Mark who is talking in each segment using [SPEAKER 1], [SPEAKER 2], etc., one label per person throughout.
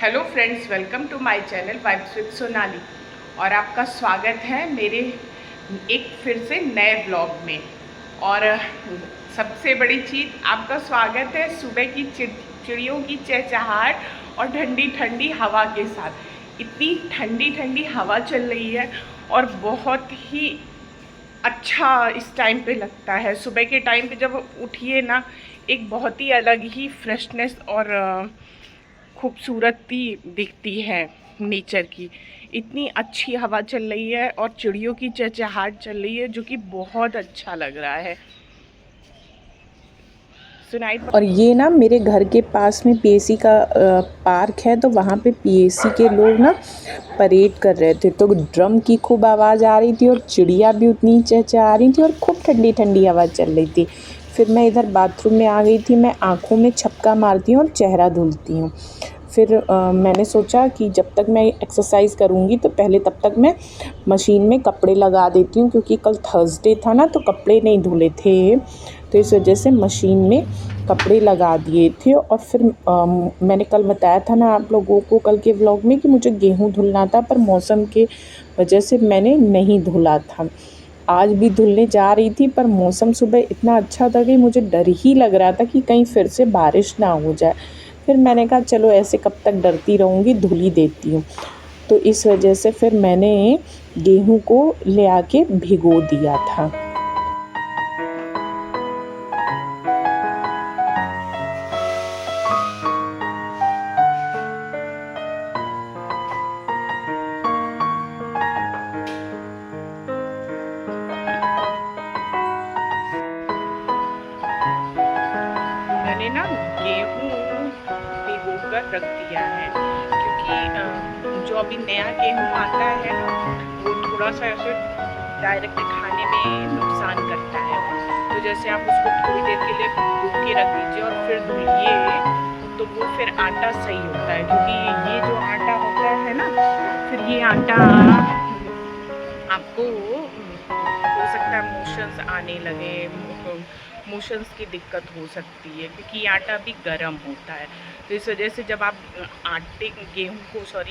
[SPEAKER 1] Hello friends, welcome to my channel vibes with Sonali. और आपका स्वागत है मेरे एक फिर से नए ब्लॉग में। और सबसे बड़ी चीज़, आपका स्वागत है सुबह की चिड़ियों की चहचहाहट और ठंडी ठंडी हवा के साथ। इतनी ठंडी ठंडी हवा चल रही है और बहुत ही अच्छा इस टाइम पे लगता है। सुबह के टाइम पे जब उठिए ना, एक बहुत ही अलग ही फ्रेशनेस और खूबसूरती दिखती है नेचर की। इतनी अच्छी हवा चल रही है और चिड़ियों की चहचहाहट चल रही है, जो कि बहुत अच्छा लग रहा है। सुनाई
[SPEAKER 2] और ये ना मेरे घर के पास में पीएसी का पार्क है, तो वहाँ पे पीएसी के लोग ना परेड कर रहे थे, तो ड्रम की खूब आवाज़ आ रही थी और चिड़िया भी उतनी चहचहा रही थी और खूब ठंडी ठंडी हवा चल रही थी। फिर मैं इधर बाथरूम में आ गई थी। मैं आँखों में छपका मारती हूँ और चेहरा धुलती हूँ। फिर मैंने सोचा कि जब तक मैं एक्सरसाइज़ करूँगी तो पहले तब तक मैं मशीन में कपड़े लगा देती हूँ, क्योंकि कल थर्सडे था ना, तो कपड़े नहीं धुले थे, तो इस वजह से मशीन में कपड़े लगा दिए थे। और फिर मैंने कल बताया था ना आप लोगों को कल के व्लॉग में कि मुझे गेहूँ धुलना था, पर मौसम के वजह से मैंने नहीं धुला था। आज भी धुलने जा रही थी, पर मौसम सुबह इतना अच्छा था कि मुझे डर ही लग रहा था कि कहीं फिर से बारिश ना हो जाए। फिर मैंने कहा चलो ऐसे कब तक डरती रहूँगी, धुल ही देती हूँ। तो इस वजह से फिर मैंने गेहूँ को ले आके भिगो दिया था।
[SPEAKER 1] मैंने ना गेहूँ भिगो कर रख दिया है, क्योंकि जो अभी नया गेहूँ आता है ना, वो थोड़ा सा ऐसे डायरेक्ट खाने में नुकसान करता है। तो जैसे आप उसको थोड़ी देर के लिए भिगो के रख दीजिए और फिर धुलिए, तो वो फिर आटा सही होता है। क्योंकि ये जो आटा होता है ना, फिर ये आटा आपको हो सकता है मोशंस आने लगे, मोशंस की दिक्कत हो सकती है, क्योंकि ये आटा भी गर्म होता है। तो इस वजह से जब आप गेहूं को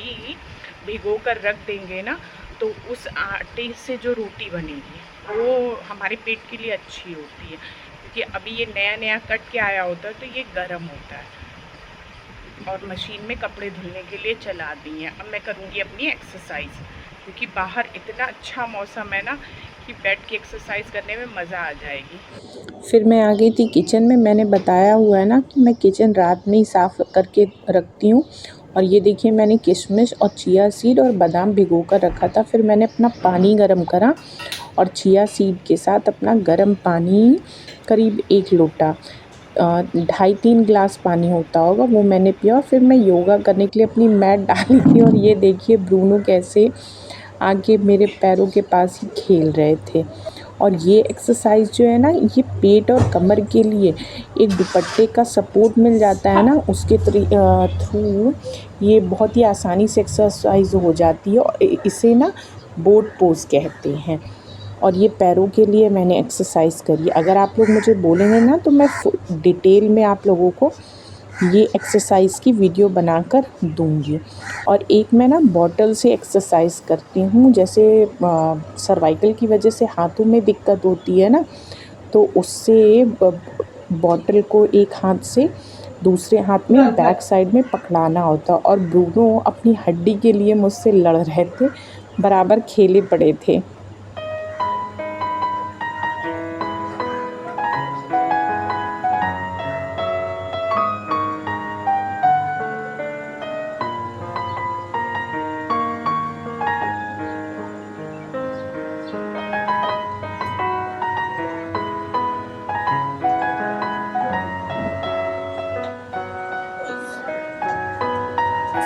[SPEAKER 1] भिगो कर रख देंगे ना, तो उस आटे से जो रोटी बनेगी वो हमारे पेट के लिए अच्छी होती है। क्योंकि अभी ये नया नया कट के आया होता है, तो ये गर्म होता है। और मशीन में कपड़े धुलने के लिए चला दी हैं। अब मैं करूँगी अपनी एक्सरसाइज, क्योंकि बाहर इतना अच्छा मौसम है ना कि बैठ के एक्सरसाइज करने में मज़ा आ जाएगी।
[SPEAKER 2] फिर मैं आ गई थी किचन में। मैंने बताया हुआ है ना कि मैं किचन रात में ही साफ़ करके रखती हूँ। और ये देखिए, मैंने किशमिश और चिया सीड और बादाम भिगो कर रखा था। फिर मैंने अपना पानी गर्म करा और चिया सीड के साथ अपना गर्म पानी, करीब 1 लोटा, 2.5-3 गिलास पानी होता होगा, वो मैंने पिया। और फिर मैं योगा करने के लिए अपनी मैट डाली थी। और ये देखिए ब्रूनो कैसे आके मेरे पैरों के पास ही खेल रहे थे। और ये एक्सरसाइज जो है ना, ये पेट और कमर के लिए एक दुपट्टे का सपोर्ट मिल जाता है ना, उसके थ्रू ये बहुत ही आसानी से एक्सरसाइज हो जाती है। और इसे ना बोट पोज कहते हैं। और ये पैरों के लिए मैंने एक्सरसाइज करी। अगर आप लोग मुझे बोलेंगे ना, तो मैं डिटेल में आप लोगों को ये एक्सरसाइज की वीडियो बनाकर दूंगी। और एक मैं ना बॉटल से एक्सरसाइज करती हूँ। जैसे सर्वाइकल की वजह से हाथों में दिक्कत होती है ना, तो उससे बॉटल को एक हाथ से दूसरे हाथ में बैक साइड में पकड़ाना होता। और ब्रूनो अपनी हड्डी के लिए मुझसे लड़ रहे थे, बराबर खेले पड़े थे।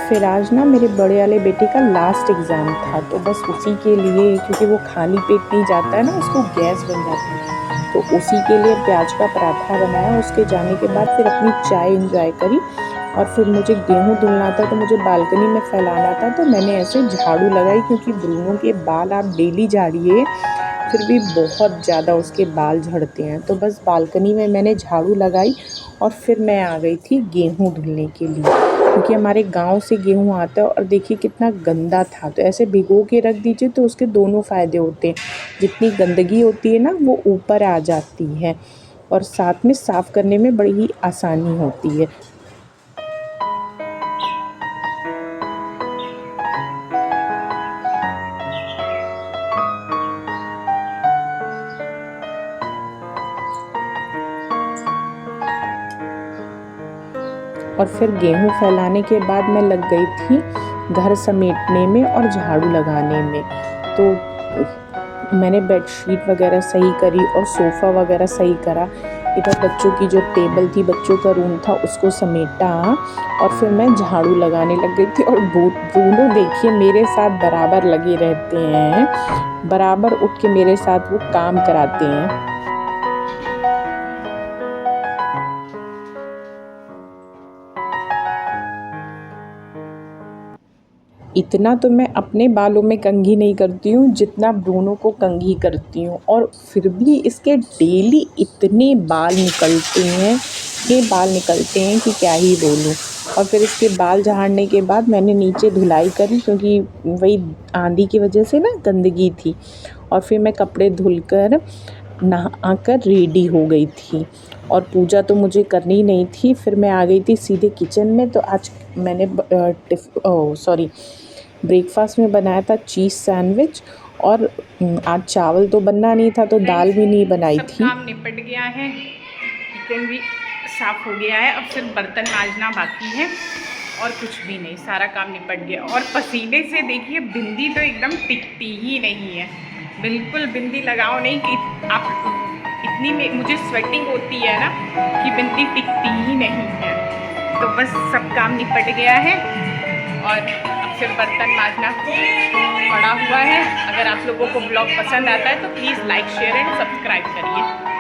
[SPEAKER 2] फिर आज ना मेरे बड़े वाले बेटे का लास्ट एग्ज़ाम था, तो बस उसी के लिए, क्योंकि वो खाली पेट नहीं जाता है ना, उसको गैस बन जाती है, तो उसी के लिए प्याज का पराठा बनाया। उसके जाने के बाद फिर अपनी चाय एंजॉय करी। और फिर मुझे गेहूँ धुलना था, तो मुझे बालकनी में फैलाना था, तो मैंने ऐसे झाड़ू लगाई। क्योंकि ब्रूनो के बाल आप डेली झाड़िए, फिर भी बहुत ज़्यादा उसके बाल झड़ते हैं। तो बस बालकनी में मैंने झाड़ू लगाई और फिर मैं आ गई थी गेहूँ धुलने के लिए। क्योंकि हमारे गांव से गेहूँ आता है और देखिए कितना गंदा था। तो ऐसे भिगो के रख दीजिए तो उसके दोनों फ़ायदे होते हैं, जितनी गंदगी होती है ना वो ऊपर आ जाती है और साथ में साफ़ करने में बड़ी ही आसानी होती है। और फिर गेहूँ फैलाने के बाद मैं लग गई थी घर समेटने में और झाड़ू लगाने में। तो मैंने बेडशीट वगैरह सही करी और सोफ़ा वगैरह सही करा। इधर बच्चों की जो टेबल थी, बच्चों का रूम था, उसको समेटा और फिर मैं झाड़ू लगाने लग गई थी। और ब्रूनो देखिए मेरे साथ बराबर लगे रहते हैं, बराबर उठ के मेरे साथ वो काम कराते हैं। इतना तो मैं अपने बालों में कंघी नहीं करती हूँ जितना ब्रूनो को कंघी करती हूँ, और फिर भी इसके डेली इतने बाल निकलते हैं, कि क्या ही बोलूँ। और फिर इसके बाल झाड़ने के बाद मैंने नीचे धुलाई करी, क्योंकि वही आंधी की वजह से ना गंदगी थी। और फिर मैं कपड़े धुलकर नहाकर रेडी हो गई थी, और पूजा तो मुझे करनी ही नहीं थी। फिर मैं आ गई थी सीधे किचन में। तो आज मैंने ब्रेकफास्ट में बनाया था चीज़ सैंडविच, और आज चावल तो बनना नहीं था तो दाल भी नहीं बनाई
[SPEAKER 1] सब
[SPEAKER 2] थी।
[SPEAKER 1] काम निपट गया है, किचन भी साफ़ हो गया है, अब सिर्फ बर्तन मांजना बाकी है और कुछ भी नहीं, सारा काम निपट गया। और पसीने से देखिए बिंदी तो एकदम टिकती ही नहीं है, बिल्कुल बिंदी लगाओ नहीं कि आप इतनी में मुझे स्वेटिंग होती है ना कि बिंदी टिकती ही नहीं है। तो बस सब काम निपट गया है और अब सिर्फ बर्तन मांजना पड़ा हुआ है। अगर आप लोगों को ब्लॉग पसंद आता है तो please like, share and subscribe करिए।